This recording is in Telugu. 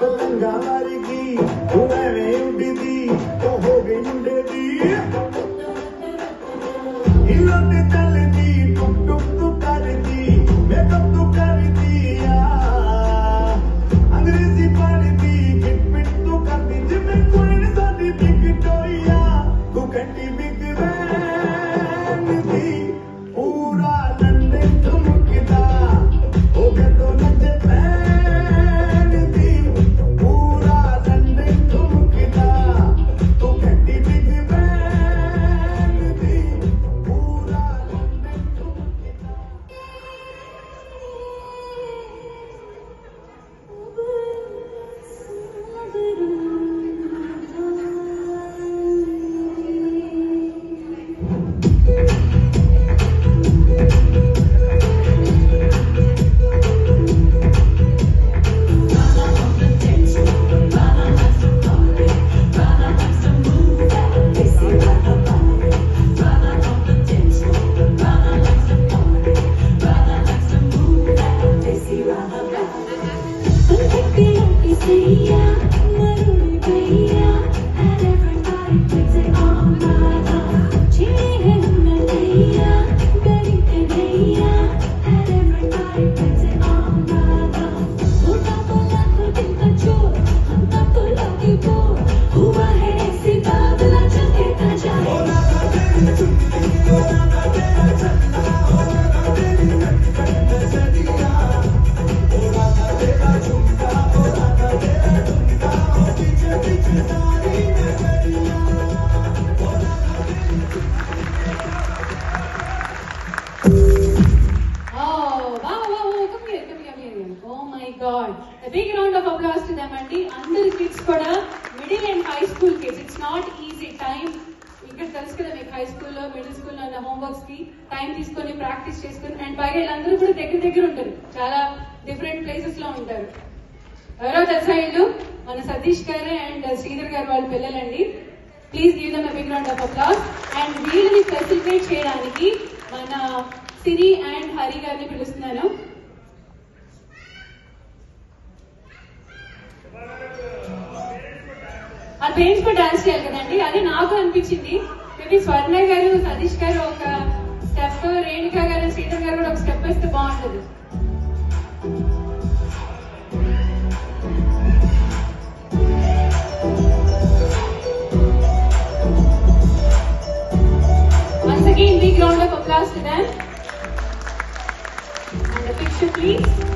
पतंगा वारिगी तू एवें उड़दी तो हो गई मुंडे दी हिलो ते चलदी टुक टुक तू करदी मेकअप तू करदी अंग्रेजी पढ़दी किट पिट तू करदी जिमें कोई सादी बिग टोया तू कंटी बिग वैन दी पूरा लंदन ठुमकदा हो गया तो नचे पैन दी पूरा लंदन ठुमकदा तू कंटी बिग वैन दी पूरा London ठुमकदा God. A big round of applause to them and అందరు kids కూడా middle and high school kids. It's not easy time. ఇక్కడ తెలుసు కదా మీకు హై స్కూల్లో మిడిల్ స్కూల్లో ఉన్న హోంవర్క్స్ కి టైం తీసుకొని ప్రాక్టీస్ చేసుకొని అండ్ పైగా వీళ్ళందరూ కూడా దగ్గర దగ్గర ఉంటారు, చాలా డిఫరెంట్ ప్లేసెస్ లో ఉంటారు. ఎవరో తెలుసా వీళ్ళు? మన సతీష్ గారు అండ్ శ్రీధర్ గారు వాళ్ళ పిల్లలండి. Please give them a big round of applause. And వీళ్ళని ఫెసిలిటేట్ చేయడానికి మన సిరి అండ్ హరి గారిని పిలుస్తున్నాను. ఆ పేరెంట్స్ కూడా డాన్స్ చేయాలి కదండి, అది నాకు అనిపించింది. మేబీ స్వర్ణ గారు సతీష్ గారు ఒక స్టెప్, రేణుకా గారు శ్రీధర్ గారు కూడా ఒక స్టెప్ వేస్తే బాగుంటుంది. Once again, big round of applause to them. And a picture, please.